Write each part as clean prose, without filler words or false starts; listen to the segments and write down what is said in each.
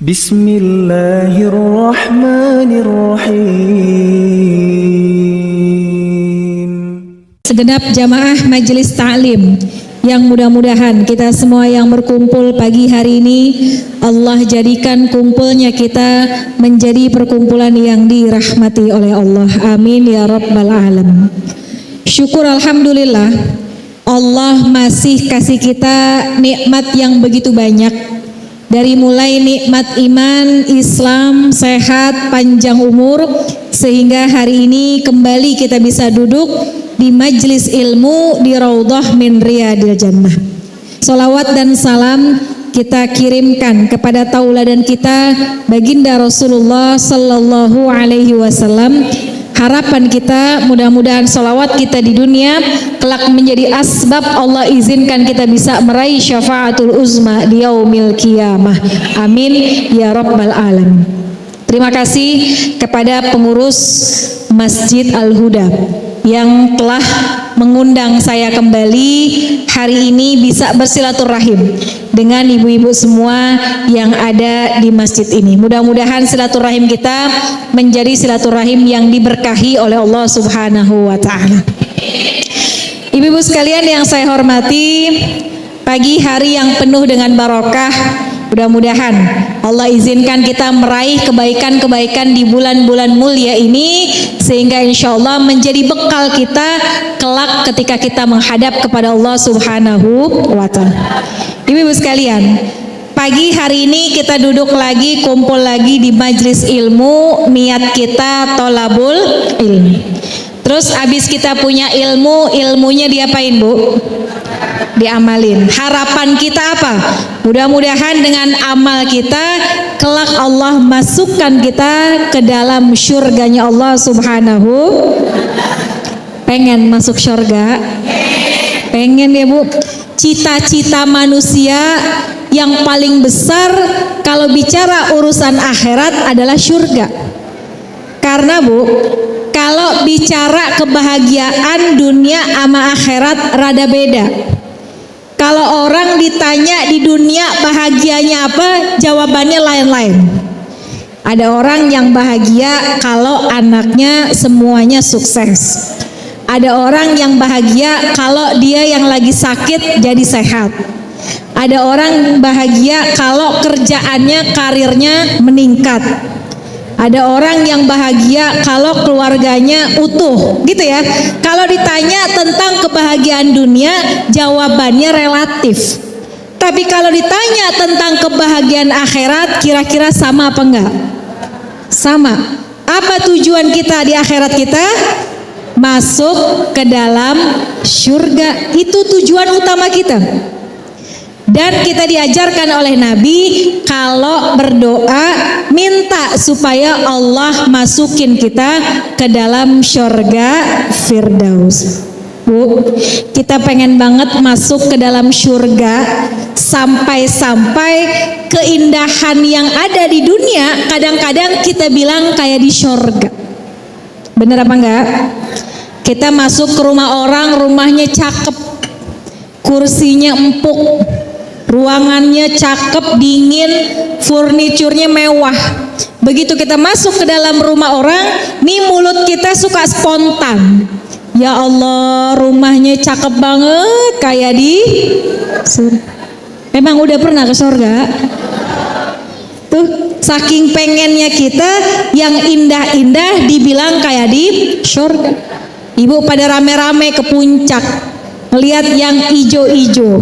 Bismillahirrahmanirrahim. Segenap jamaah majelis ta'lim yang mudah-mudahan kita semua yang berkumpul pagi hari ini, Allah jadikan kumpulnya kita menjadi perkumpulan yang dirahmati oleh Allah. Amin ya rabbal alamin. Syukur alhamdulillah, Allah masih kasih kita nikmat yang begitu banyak. Dari mulai nikmat iman, Islam, sehat, panjang umur, sehingga hari ini kembali kita bisa duduk di majelis ilmu di Raudhah min Riyadil Jannah. Salawat dan salam kita kirimkan kepada tauladan kita baginda Rasulullah sallallahu alaihi wasallam. Harapan kita mudah-mudahan salawat kita di dunia kelak menjadi asbab Allah izinkan kita bisa meraih syafaatul uzma di yaumil qiyamah. Amin ya rabbal alamin. Terima kasih kepada pengurus Masjid Al-Huda yang telah mengundang saya kembali hari ini bisa bersilaturahim dengan ibu-ibu semua yang ada di masjid ini. Mudah-mudahan silaturahim kita menjadi silaturahim yang diberkahi oleh Allah Subhanahu wa taala. Ibu-ibu sekalian yang saya hormati, pagi hari yang penuh dengan barokah, mudah-mudahan Allah izinkan kita meraih kebaikan-kebaikan di bulan-bulan mulia ini, sehingga insya Allah menjadi bekal kita kelak ketika kita menghadap kepada Allah Subhanahu wa ta'ala. Ibu-ibu sekalian, pagi hari ini kita duduk lagi, kumpul lagi di majelis ilmu. Niat kita tolabul ilmi. Terus abis kita punya ilmu, ilmunya diapain Bu? Diamalin. Harapan kita apa? Mudah-mudahan dengan amal kita kelak Allah masukkan kita ke dalam syurganya Allah Subhanahu. Pengen masuk syurga? Pengen ya Bu? Cita-cita manusia yang paling besar kalau bicara urusan akhirat adalah syurga. Karena Bu, kalau bicara kebahagiaan dunia sama akhirat rada beda. Kalau orang ditanya di dunia bahagianya apa, jawabannya lain-lain. Ada orang yang bahagia kalau anaknya semuanya sukses. Ada orang yang bahagia kalau dia yang lagi sakit jadi sehat. Ada orang bahagia kalau kerjaannya, karirnya meningkat. Ada orang yang bahagia kalau keluarganya utuh, gitu ya. Kalau ditanya tentang kebahagiaan dunia, jawabannya relatif. Tapi kalau ditanya tentang kebahagiaan akhirat, kira-kira sama apa enggak? Sama. Apa tujuan kita di akhirat kita? Masuk ke dalam syurga. Itu tujuan utama kita. Dan kita diajarkan oleh Nabi kalau berdoa minta supaya Allah masukin kita ke dalam syurga Firdaus. Bu, kita pengen banget masuk ke dalam syurga, sampai-sampai keindahan yang ada di dunia kadang-kadang kita bilang kayak di syurga. Bener apa enggak? Kita masuk ke rumah orang, rumahnya cakep, kursinya empuk, ruangannya cakep, dingin, furniturnya mewah. Begitu kita masuk ke dalam rumah orang, nih mulut kita suka spontan. Ya Allah, rumahnya cakep banget, kayak di surga. Memang udah pernah ke surga? Tuh, saking pengennya kita yang indah-indah dibilang kayak di surga. Ibu pada rame-rame ke puncak, melihat yang ijo-ijo,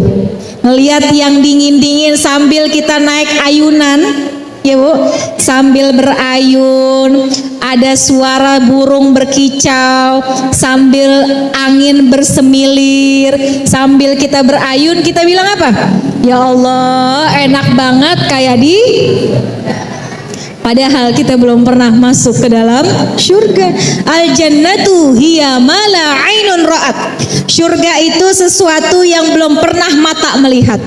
melihat yang dingin-dingin sambil kita naik ayunan, ya Bu, sambil berayun, ada suara burung berkicau, sambil angin bersemilir, sambil kita berayun, kita bilang apa? Ya Allah, enak banget kayak di. Padahal kita belum pernah masuk ke dalam syurga. Al-jannatu hiya ma la ainun ra'at. Syurga itu sesuatu yang belum pernah mata melihat.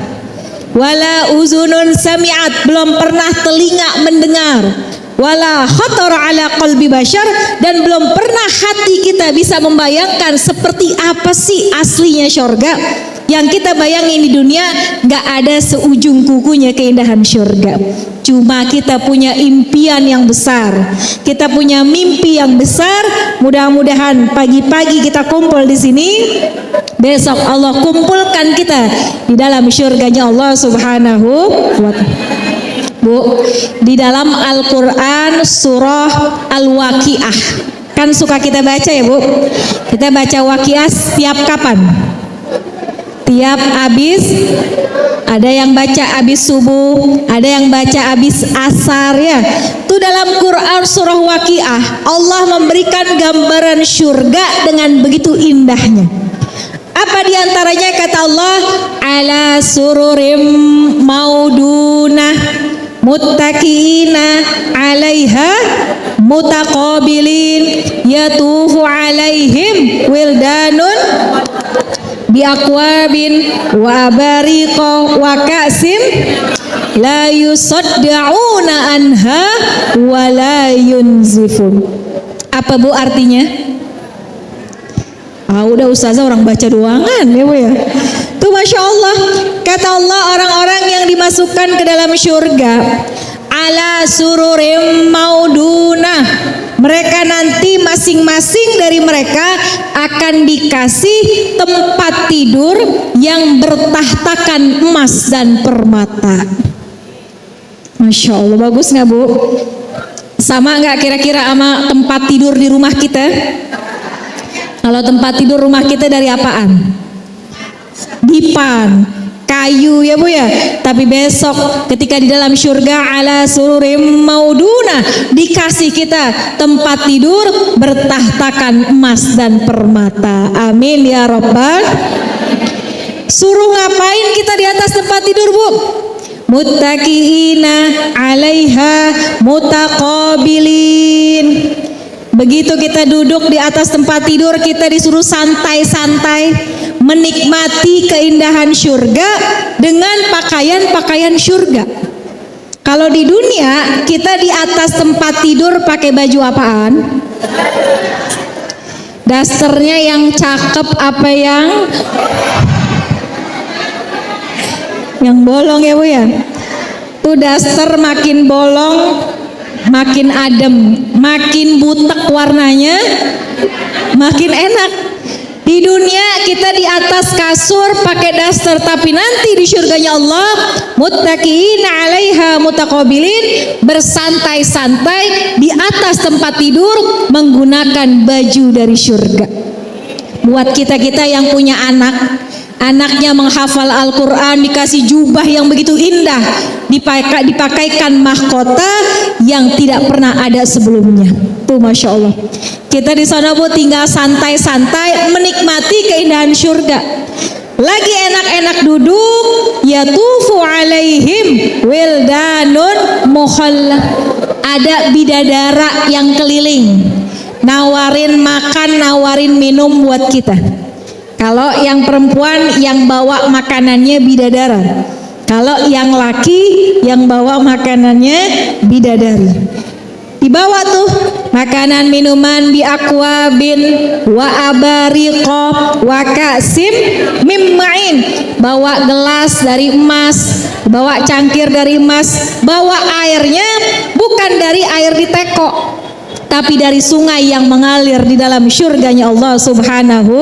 Wala uzunun sami'at, belum pernah telinga mendengar. Wala khatar ala qalbi bashar, dan belum pernah hati kita bisa membayangkan seperti apa sih aslinya syurga. Yang kita bayangin di dunia gak ada seujung kukunya keindahan surga. Cuma kita punya impian yang besar, kita punya mimpi yang besar. Mudah-mudahan pagi-pagi kita kumpul di sini, besok Allah kumpulkan kita di dalam surganya Allah Subhanahu wa ta'ala. Bu, di dalam Al-Quran surah Al-Waqiah, kan suka kita baca ya Bu, kita baca Waqiah setiap kapan? Tiap habis, ada yang baca habis subuh, ada yang baca habis asar ya. Itu dalam Quran surah Waqiah, Allah memberikan gambaran surga dengan begitu indahnya. Apa diantaranya? Kata Allah, ala sururim maudunah muttaqina 'alaiha mutaqabilin yatufu 'alaihim wildanun biaqwabin wa bariqa wa ka'sim la yusaddauna anha wa la yunzifun. Apa Bu artinya? Udah ustazah orang baca doangan ya Bu ya. Tuh Masya Allah, kata Allah, orang-orang yang dimasukkan ke dalam surga ala sururim maudunah, mereka nanti masing-masing dari mereka akan dikasih tempat tidur yang bertahtakan emas dan permata. Masya Allah, bagus nggak Bu? Sama nggak kira-kira sama tempat tidur di rumah kita? Kalau tempat tidur rumah kita dari apaan? Dipan, kayu ya Bu ya. Tapi besok ketika di dalam surga ala sururim maudunah, dikasih kita tempat tidur bertahtakan emas dan permata. Amin ya Rabbal. Suruh ngapain kita di atas tempat tidur Bu? Muttaqiina 'alaiha mutaqabilin. Begitu kita duduk di atas tempat tidur, kita disuruh santai-santai menikmati keindahan surga dengan pakaian-pakaian surga. Kalau di dunia kita di atas tempat tidur pakai baju apaan? Dasternya yang cakep apa yang bolong ya Bu ya? Tuh daster makin bolong makin adem, makin butek warnanya, makin enak. Di dunia kita di atas kasur pakai daster, tapi nanti di surganya Allah muttaqina 'alaiha mutaqabilin, bersantai-santai di atas tempat tidur menggunakan baju dari surga. Buat kita-kita yang punya anaknya menghafal Al-Quran, dikasih jubah yang begitu indah, dipakaikan mahkota yang tidak pernah ada sebelumnya. Tuh Masya Allah, kita di sana Bu tinggal santai-santai menikmati keindahan surga. Lagi enak-enak duduk, yatufu alaihim wildanun mukhalla, ada bidadara yang keliling, nawarin makan, nawarin minum buat kita. Kalau yang perempuan yang bawa makanannya bidadara, kalau yang laki yang bawa makanannya bidadari. Dibawa tuh makanan minuman bi aqwabin wa abariqa wa ka'sim mim ma'in, bawa gelas dari emas, bawa cangkir dari emas, bawa airnya bukan dari air di teko, tapi dari sungai yang mengalir di dalam surganya Allah Subhanahu.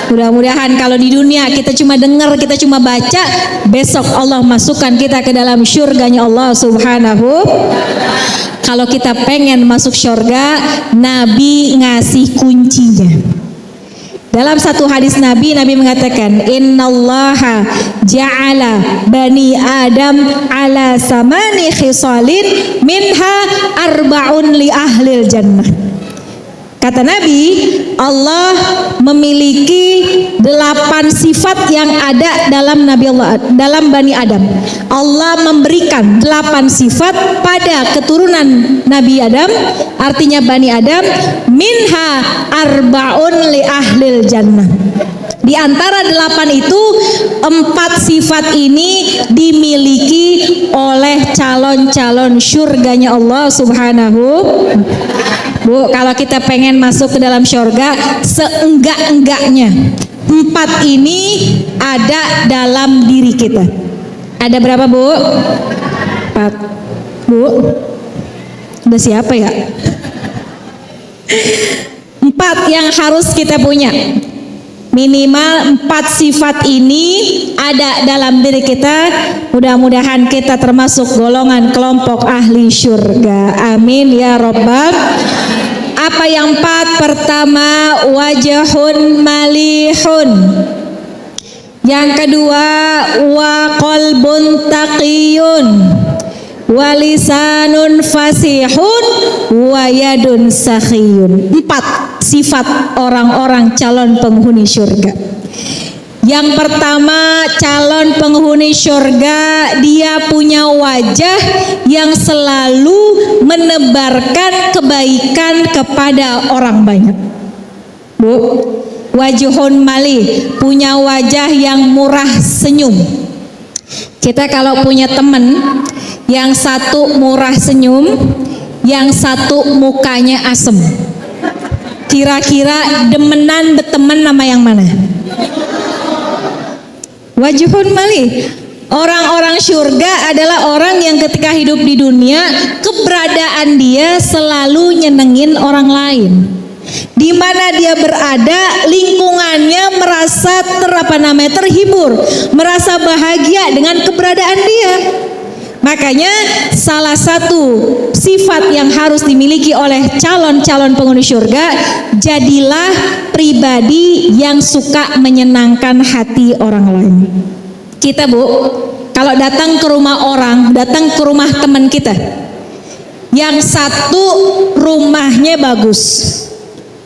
Mudah-mudahan kalau di dunia kita cuma dengar, kita cuma baca, besok Allah masukkan kita ke dalam surganya Allah Subhanahu. Kalau kita pengen masuk surga, Nabi ngasih kuncinya. Dalam satu hadis Nabi mengatakan, innallaha ja'ala bani Adam ala samani khisalin minha arba'un li ahlil jannah. Kata Nabi, Allah memiliki 8 sifat yang ada dalam dalam Bani Adam. Allah memberikan 8 sifat pada keturunan Nabi Adam, artinya Bani Adam, minha arba'un li ahlil jannah. Di antara 8 itu, 4 sifat ini dimiliki oleh calon-calon surganya Allah Subhanahu. Bu, kalau kita pengen masuk ke dalam surga, seenggak-enggaknya 4 ini ada dalam diri kita. Ada berapa, Bu? 4. Bu, udah siapa ya? 4 yang harus kita punya. Minimal 4 sifat ini ada dalam diri kita. Mudah-mudahan kita termasuk golongan kelompok ahli syurga. Amin ya Rabbal. Apa yang 4? Pertama, wajhun malihun. Yang kedua, wa qalbun taqiyun, wa lisanun fasihun, wa yadun sakhiyun. 4 sifat orang-orang calon penghuni syurga. Yang pertama, calon penghuni syurga, dia punya wajah yang selalu menebarkan kebaikan kepada orang banyak. Bu, wajhun malih, punya wajah yang murah senyum. Kita kalau punya teman, yang satu murah senyum, yang satu mukanya asem, kira-kira demenan berteman nama yang mana? Wajhun malih. Orang-orang syurga adalah orang yang ketika hidup di dunia, keberadaan dia selalu nyenengin orang lain. Di mana dia berada, lingkungannya merasa terhibur, merasa bahagia dengan keberadaan dia. Makanya salah satu sifat yang harus dimiliki oleh calon-calon penghuni syurga, jadilah pribadi yang suka menyenangkan hati orang lain. Kita, Bu, kalau datang ke rumah orang, datang ke rumah teman kita, yang satu rumahnya bagus.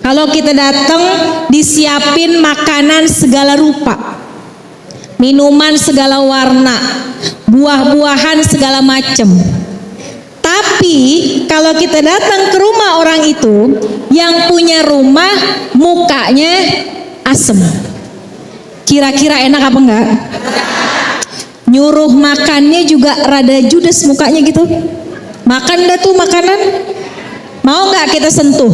Kalau kita datang, disiapin makanan segala rupa, minuman segala warna, buah-buahan segala macam. Tapi kalau kita datang ke rumah orang itu, yang punya rumah mukanya asem, kira-kira enak apa enggak? Nyuruh makannya juga rada judes mukanya gitu. Makan dah tuh makanan, mau nggak kita sentuh?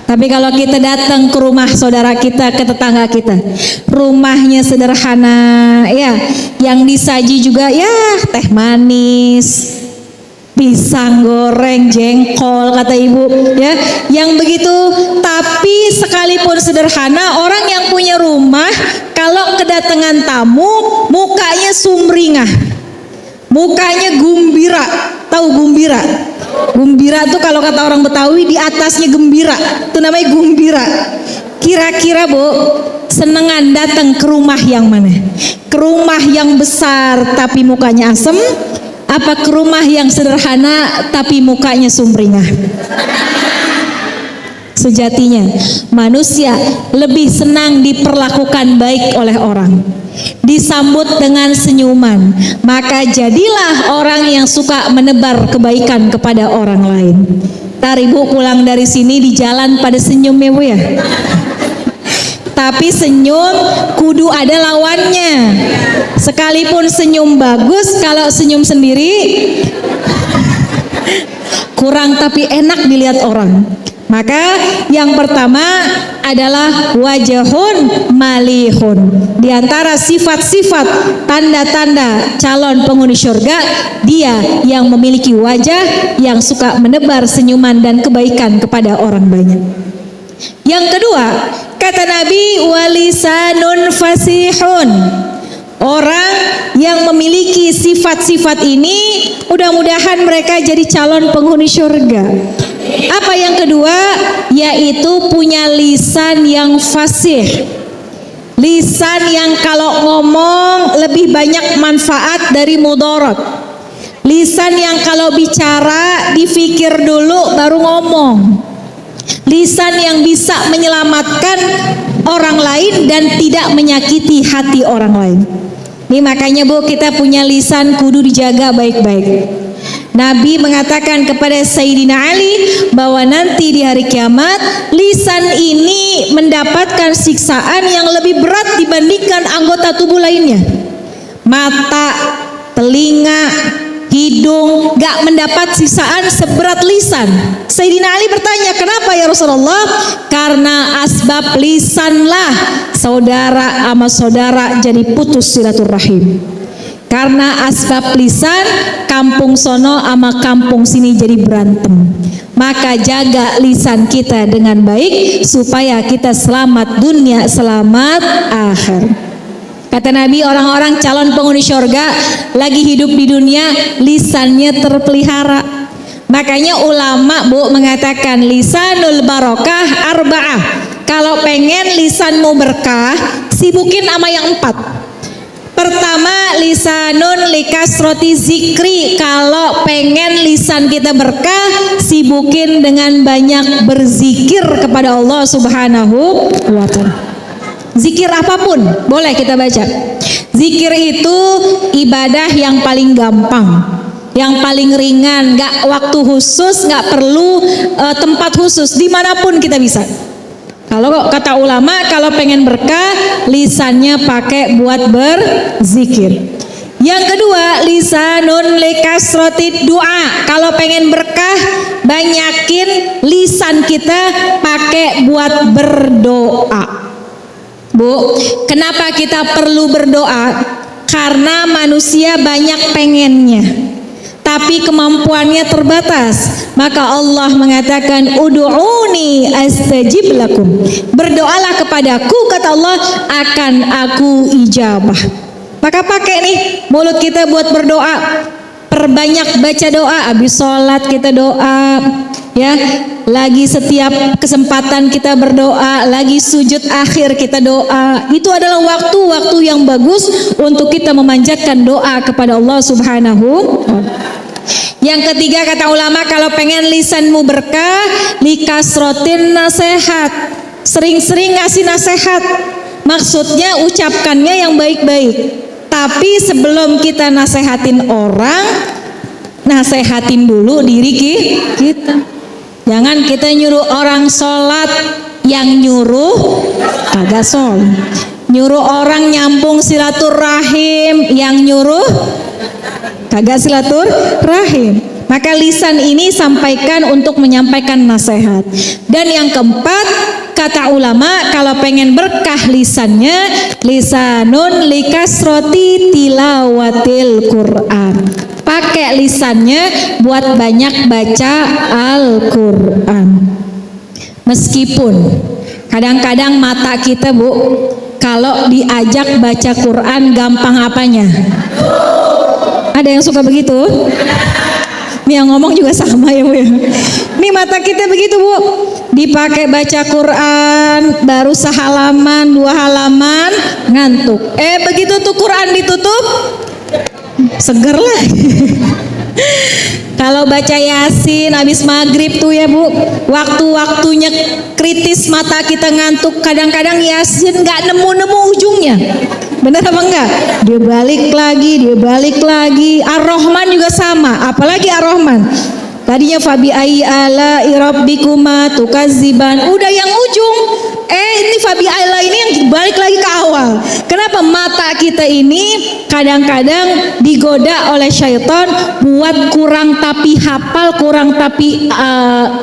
Tapi kalau kita datang ke rumah saudara kita, ke tetangga kita, rumahnya sederhana, ya, yang disaji juga ya teh manis, pisang goreng, jengkol kata ibu, ya, yang begitu. Tapi sekalipun sederhana, orang yang punya rumah kalau kedatangan tamu, mukanya sumringah, mukanya gumbira. Tahu gumbira? Gumbira tuh kalau kata orang Betawi di atasnya gembira, itu namanya gumbira. Kira-kira, Bu, senengan datang ke rumah yang mana? Ke rumah yang besar tapi mukanya asem, apa ke rumah yang sederhana tapi mukanya sumringah? Sejatinya manusia lebih senang diperlakukan baik oleh orang, disambut dengan senyuman. Maka jadilah orang yang suka menebar kebaikan kepada orang lain. Tar ibu pulang dari sini di jalan pada senyum ya, Bu, ya. Tapi senyum kudu ada lawannya. Sekalipun senyum bagus, kalau senyum sendiri kurang tapi enak dilihat orang. Maka yang pertama adalah wajhun malihun. Di antara sifat-sifat tanda-tanda calon penghuni syurga, dia yang memiliki wajah yang suka menebar senyuman dan kebaikan kepada orang banyak. Yang kedua, kata Nabi, walisanun fasihun. Orang yang memiliki sifat-sifat ini, mudah-mudahan mereka jadi calon penghuni syurga. Apa yang kedua? Yaitu punya lisan yang fasih. Lisan yang kalau ngomong lebih banyak manfaat dari mudarat. Lisan yang kalau bicara dipikir dulu baru ngomong. Lisan yang bisa menyelamatkan orang lain dan tidak menyakiti hati orang lain. Ini makanya, Bu, kita punya lisan kudu dijaga baik-baik. Nabi mengatakan kepada Sayyidina Ali bahwa nanti di hari kiamat lisan ini mendapatkan siksaan yang lebih berat dibandingkan anggota tubuh lainnya. Mata, telinga, hidung gak mendapat sisaan seberat lisan. Sayyidina Ali bertanya, kenapa ya Rasulullah? Karena asbab lisanlah saudara sama saudara jadi putus silaturahim. Karena asbab lisan kampung sono sama kampung sini jadi berantem. Maka jaga lisan kita dengan baik supaya kita selamat dunia, selamat akhir. Kata Nabi, orang-orang calon penghuni surga lagi hidup di dunia lisannya terpelihara. Makanya ulama mengatakan lisanul barokah arba'ah. Kalau pengen lisanmu berkah, sibukin sama yang 4. Pertama, lisanun likasroti zikri. Kalau pengen lisan kita berkah, sibukin dengan banyak berzikir kepada Allah Subhanahu wa ta'ala. Zikir apapun boleh kita baca. Zikir itu ibadah yang paling gampang, yang paling ringan, gak waktu khusus, gak perlu tempat khusus, dimanapun kita bisa. Kalau kata ulama, kalau pengen berkah, lisannya pakai buat berzikir. Yang kedua, lisanun likasrotid doa. Kalau pengen berkah, banyakin lisan kita pakai buat berdoa. Bu, kenapa kita perlu berdoa? Karena manusia banyak pengennya, tapi kemampuannya terbatas. Maka Allah mengatakan, ud'uni astajib lakum. Berdoalah kepadaku, kata Allah, akan aku ijabah. Maka pakai nih mulut kita buat berdoa. Perbanyak baca doa, habis sholat kita doa, ya. Lagi setiap kesempatan kita berdoa, lagi sujud akhir kita doa. Itu adalah waktu-waktu yang bagus untuk kita memanjatkan doa kepada Allah Subhanahu. Yang ketiga, kata ulama, kalau pengen lisanmu berkah, likasrotin nasihat. Sering-sering ngasih nasihat. Maksudnya ucapkannya yang baik-baik. Tapi sebelum kita nasehatin orang, nasehatin dulu diri kita. Jangan kita nyuruh orang sholat, yang nyuruh kagak sholat. Nyuruh orang nyambung silaturahim, yang nyuruh kagak silaturahim. Maka lisan ini sampaikan untuk menyampaikan nasihat. Dan yang keempat, kata ulama, kalau pengen berkah lisannya, lisanun likasroti tilawatil Quran. Pakai lisannya buat banyak baca Al-Quran. Meskipun kadang-kadang mata kita, Bu, kalau diajak baca Quran gampang apanya? Ada yang suka begitu? Ini yang ngomong juga sama ya, Bu ya. Ini mata kita begitu, Bu. Dipakai baca Quran baru sehalaman, 2 halaman ngantuk. Begitu tuh Quran ditutup, seger lah. Kalau baca Yasin habis maghrib tuh ya, Bu, waktu-waktunya kritis, mata kita ngantuk, kadang-kadang Yasin nggak nemu-nemu ujungnya. Bener apa enggak? Dia balik lagi. Ar-Rahman juga sama, apalagi Ar-Rahman. Tadinya fabi ai ala rabbikuma tukadziban, udah yang ujung. Ini fabi ala ini yang balik lagi ke awal. Kenapa? Mata kita ini kadang-kadang digoda oleh syaitan buat kurang tapi hafal, kurang tapi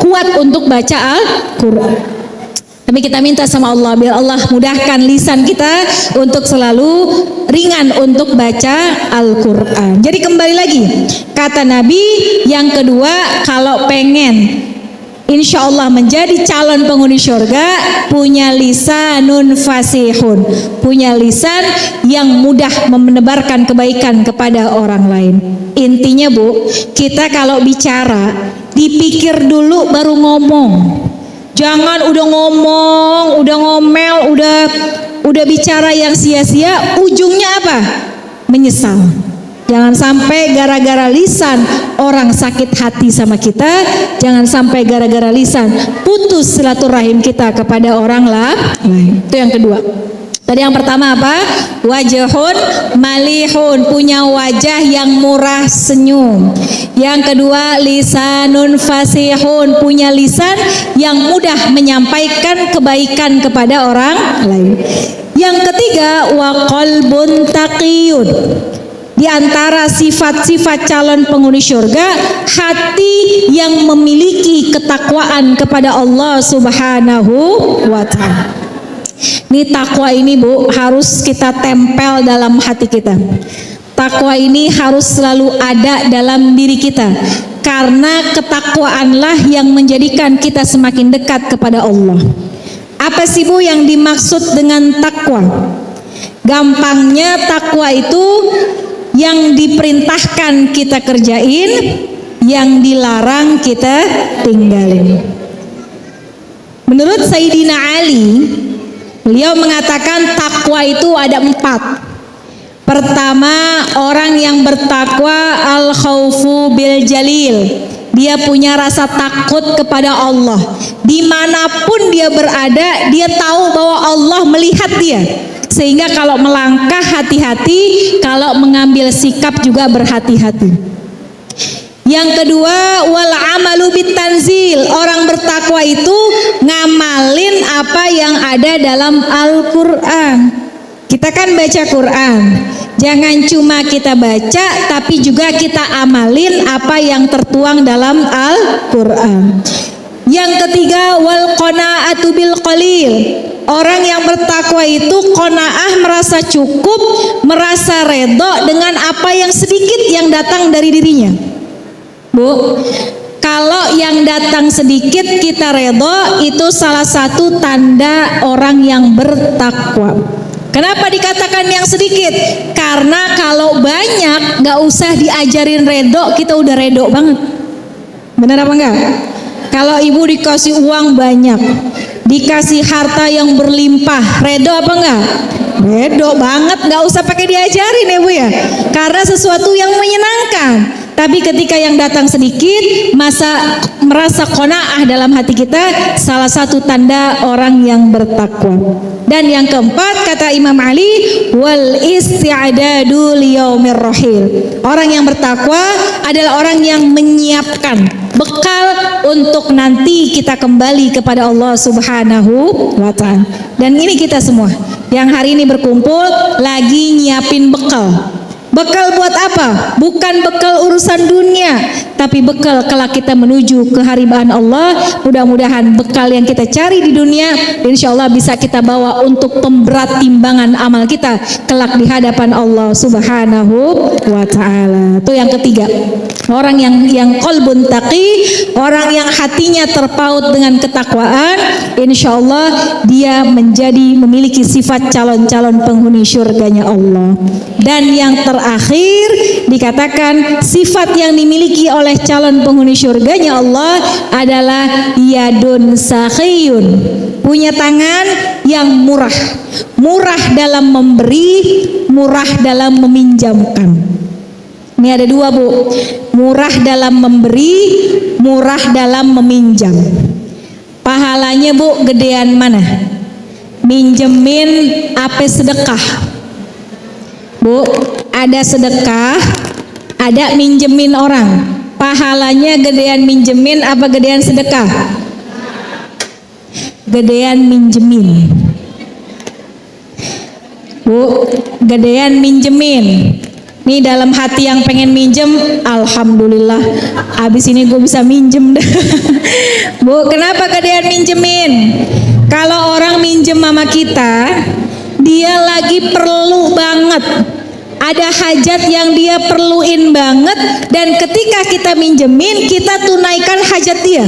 kuat untuk baca Al-Quran. Tapi kita minta sama Allah, biar Allah mudahkan lisan kita untuk selalu ringan untuk baca Al-Quran. Jadi kembali lagi, kata Nabi yang kedua, kalau pengen insya Allah menjadi calon penghuni surga, punya lisanun fasihun, punya lisan yang mudah menebarkan kebaikan kepada orang lain. Intinya, Bu, kita kalau bicara dipikir dulu baru ngomong. Jangan udah ngomong, udah ngomel, udah bicara yang sia-sia, ujungnya apa? Menyesal. Jangan sampai gara-gara lisan orang sakit hati sama kita. Jangan sampai gara-gara lisan putus silaturahim kita kepada orang lain. Itu yang kedua. Tadi yang pertama apa? Wajhun malihun, punya wajah yang murah senyum. Yang kedua, lisanun fasihun, punya lisan yang mudah menyampaikan kebaikan kepada orang lain. Yang ketiga, wa qalbun taqiyun, di antara sifat-sifat calon penghuni surga, hati yang memiliki ketakwaan kepada Allah Subhanahu wa ta'ala. Ini takwa ini Bu, harus kita tempel dalam hati kita. Takwa ini harus selalu ada dalam diri kita, karena ketakwaanlah yang menjadikan kita semakin dekat kepada Allah. Apa sih Bu yang dimaksud dengan takwa? Gampangnya takwa itu yang diperintahkan kita kerjain, yang dilarang kita tinggalin. Menurut Sayyidina Ali, beliau mengatakan takwa itu ada 4. Pertama, orang yang bertakwa al-khaufu bil jalil. Dia punya rasa takut kepada Allah. Dimanapun dia berada, dia tahu bahwa Allah melihat dia. Sehingga kalau melangkah hati-hati, kalau mengambil sikap juga berhati-hati. Yang kedua, wal amalu bitanzil. Orang bertakwa itu ngamalin apa yang ada dalam Al-Quran. Kita kan baca Quran, jangan cuma kita baca, tapi juga kita amalin apa yang tertuang dalam Al-Quran. Yang ketiga, wal qanaatu bil qalil. Orang yang bertakwa itu qanaah, merasa cukup, merasa redho dengan apa yang sedikit yang datang dari dirinya. Bu, kalau yang datang sedikit kita redho, itu salah satu tanda orang yang bertakwa. Kenapa dikatakan yang sedikit? Karena kalau banyak, gak usah diajarin redho, kita udah redho banget. Benar apa enggak? Kalau ibu dikasih uang banyak, dikasih harta yang berlimpah, redho apa enggak? Redho banget, gak usah pakai diajarin ya Bu ya. Karena sesuatu yang menyenangkan. Tapi ketika yang datang sedikit, merasa qanaah dalam hati kita, salah satu tanda orang yang bertakwa. Dan yang keempat, kata Imam Ali, wal isti'dadu liyaumir rahil. Orang yang bertakwa adalah orang yang menyiapkan bekal untuk nanti kita kembali kepada Allah Subhanahu wa ta'ala. Dan ini kita semua yang hari ini berkumpul lagi nyiapin bekal. Bekal buat apa? Bukan bekal urusan dunia, tapi bekal kelak kita menuju keharibaan Allah. Mudah-mudahan bekal yang kita cari di dunia, insya Allah bisa kita bawa untuk pemberat timbangan amal kita kelak di hadapan Allah Subhanahu wa ta'ala. Itu yang ketiga. Orang yang qalbun taqi, orang yang hatinya terpaut dengan ketakwaan, insya Allah dia memiliki sifat calon-calon penghuni surganya Allah. Dan yang terakhir dikatakan sifat yang dimiliki oleh calon penghuni surganya Allah adalah yadun sakhiyun, punya tangan yang murah, murah dalam memberi, murah dalam meminjamkan. Ini ada 2 Bu, murah dalam memberi, murah dalam meminjam. Pahalanya Bu gedean mana? Minjemin apa sedekah? Bu, ada sedekah, ada minjemin orang. Pahalanya gedean minjemin apa gedean sedekah? Gedean minjemin. Bu, gedean minjemin. Nih dalam hati yang pengen minjem, alhamdulillah, abis ini gue bisa minjem dah. Bu, kenapa gedean minjemin? Kalau orang minjem sama kita, dia lagi perlu banget, ada hajat yang dia perluin banget, dan ketika kita minjemin, kita tunaikan hajat dia.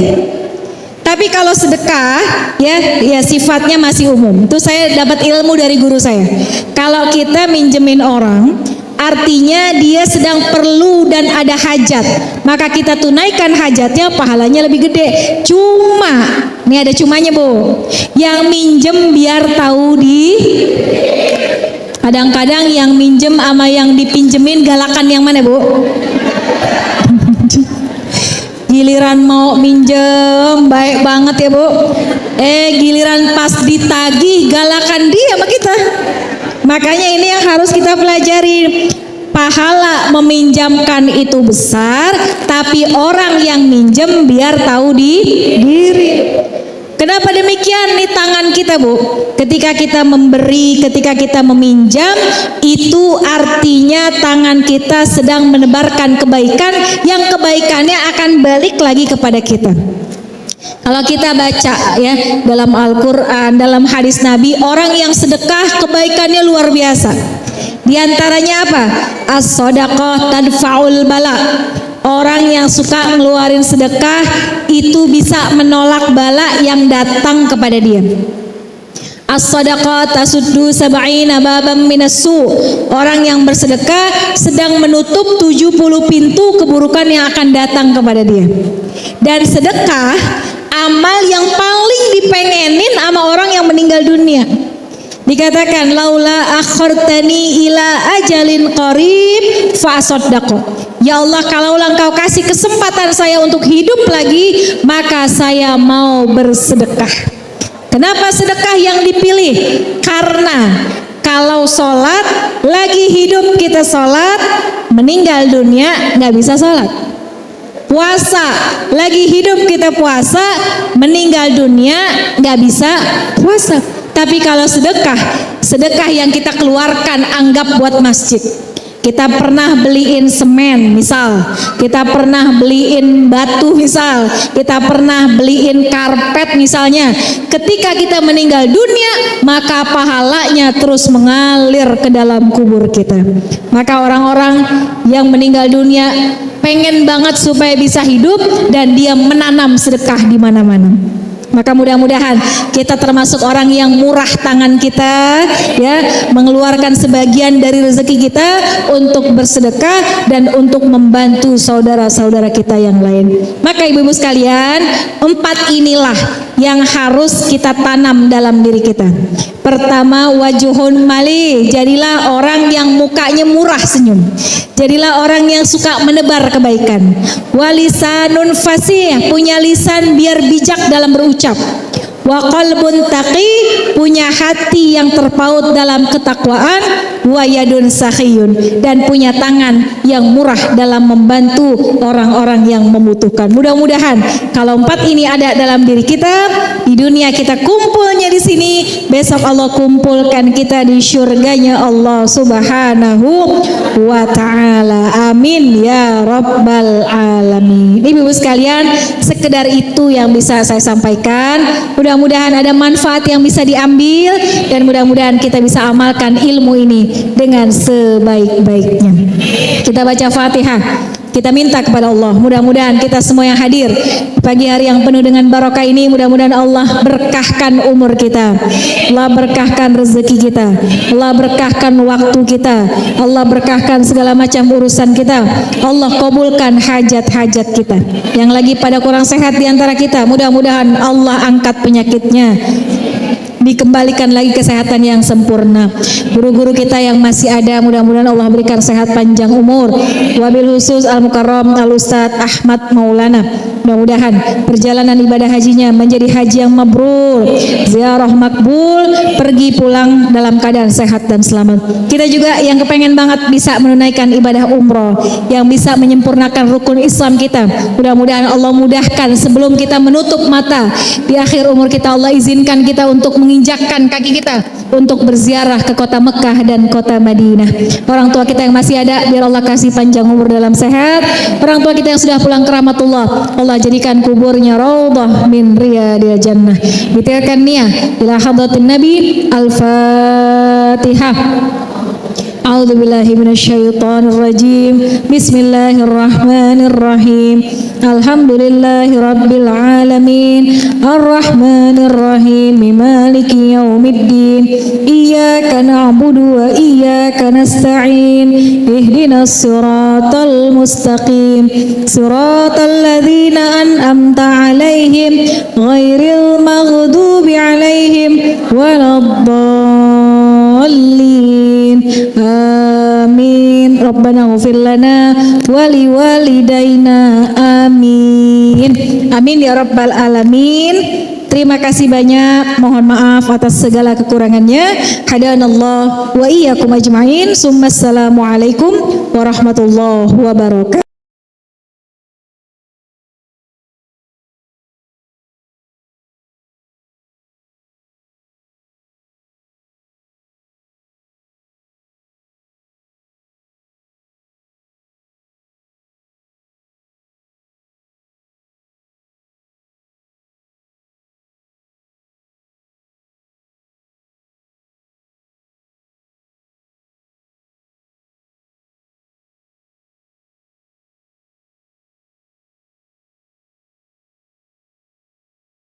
Tapi kalau sedekah, ya sifatnya masih umum. Itu saya dapat ilmu dari guru saya. Kalau kita minjemin orang, artinya dia sedang perlu dan ada hajat, maka kita tunaikan hajatnya, pahalanya lebih gede. Cuma, ini ada cumanya Bu, yang minjem biar tahu kadang-kadang yang minjem sama yang dipinjemin galakan yang mana Bu? Giliran mau minjem baik banget ya Bu, giliran pas ditagih galakan dia sama kita. Makanya ini yang harus kita pelajari. Pahala meminjamkan itu besar, tapi orang yang minjem biar tahu diri. Kenapa demikian? Nih tangan kita, Bu. Ketika kita memberi, ketika kita meminjam, itu artinya tangan kita sedang menebarkan kebaikan yang kebaikannya akan balik lagi kepada kita. Kalau kita baca ya dalam Al-Quran, dalam hadis Nabi, orang yang sedekah kebaikannya luar biasa. Di antaranya apa? As-shadaqah tadfa'ul bala. Orang yang suka ngeluarin sedekah itu bisa menolak bala yang datang kepada dia. As-shadaqah tasuddu sab'ina babam minassu. Orang yang bersedekah sedang menutup 70 pintu keburukan yang akan datang kepada dia. Dan sedekah amal yang paling dipengenin sama orang yang meninggal dunia. Dikatakan laula akhartani ila ajalin qarib fa asaddaqu. Ya Allah, kalaulah Engkau kasih kesempatan saya untuk hidup lagi, maka saya mau bersedekah. Kenapa sedekah yang dipilih? Karena kalau sholat, lagi hidup kita sholat, meninggal dunia nggak bisa sholat. Puasa, lagi hidup kita puasa, meninggal dunia nggak bisa puasa. Tapi kalau sedekah, sedekah yang kita keluarkan anggap buat masjid. Kita pernah beliin semen misal, kita pernah beliin batu misal, kita pernah beliin karpet misalnya. Ketika kita meninggal dunia, maka pahalanya terus mengalir ke dalam kubur kita. Maka orang-orang yang meninggal dunia pengen banget supaya bisa hidup dan dia menanam sedekah di mana-mana. Maka mudah-mudahan kita termasuk orang yang murah tangan kita, ya, mengeluarkan sebagian dari rezeki kita untuk bersedekah dan untuk membantu saudara-saudara kita yang lain. Maka ibu-ibu sekalian, 4 inilah yang harus kita tanam dalam diri kita. Pertama, wajuhun mali, jadilah orang yang mukanya murah senyum. Jadilah orang yang suka menebar kebaikan. Walisanun fasih, punya lisan biar bijak dalam berucap. Wa qalbun taqi, punya hati yang terpaut dalam ketakwaan. Wa yadun sakhiyun, dan punya tangan yang murah dalam membantu orang-orang yang membutuhkan. Mudah-mudahan kalau 4 ini ada dalam diri kita, di dunia kita kumpulnya di sini, besok Allah kumpulkan kita di syurganya Allah Subhanahu wa ta'ala. Amin ya rabbal alamin. Ibu-ibu sekalian, sekedar itu yang bisa saya sampaikan. Mudah-mudahan ada manfaat yang bisa diambil, dan mudah-mudahan kita bisa amalkan ilmu ini dengan sebaik-baiknya. Kita baca Fatihah. Kita minta kepada Allah, mudah-mudahan kita semua yang hadir pagi hari yang penuh dengan barokah ini, mudah-mudahan Allah berkahkan umur kita, Allah berkahkan rezeki kita, Allah berkahkan waktu kita, Allah berkahkan segala macam urusan kita, Allah kabulkan hajat-hajat kita. Yang lagi pada kurang sehat di antara kita, mudah-mudahan Allah angkat penyakitnya, dikembalikan lagi kesehatan yang sempurna. Guru-guru kita yang masih ada, mudah-mudahan Allah berikan sehat panjang umur. Wabil khusus Al-Mukarram Al-Ustadz Ahmad Maulana, mudah-mudahan perjalanan ibadah hajinya menjadi haji yang mabrur, ziarah makbul, pergi pulang dalam keadaan sehat dan selamat. Kita juga yang kepengen banget bisa menunaikan ibadah umroh, yang bisa menyempurnakan rukun Islam kita, mudah-mudahan Allah mudahkan sebelum kita menutup mata di akhir umur kita, Allah izinkan kita untuk menginjakkan kaki kita untuk berziarah ke kota Mekah dan kota Madinah. Orang tua kita yang masih ada, biar Allah kasih panjang umur dalam sehat. Orang tua kita yang sudah pulang ke rahmatullah, Allah jadikan kuburnya raudhah min riyadil jannah. Bitirkan niat ila hadratin Nabi. Al-Fatihah. A'udzu billahi minasyaitonir rajim. Bismillahirrahmanirrahim. Alhamdulillahi rabbil alamin. Arrahmanir rahim. Maliki yaumiddin. Iyyaka na'budu wa iyyaka nasta'in. Ihdinas siratal mustaqim. Siratal ladzina an'amta 'alaihim ghairil maghdubi 'alaihim waladdallin. Amin. Rabbana ighfir lana wa liwalidayna. Amin. Amin ya rabbal alamin. Terima kasih banyak. Mohon maaf atas segala kekurangannya. Hadanallah wa iyyakum ajma'in. Assalamualaikum warahmatullahi wabarakatuh.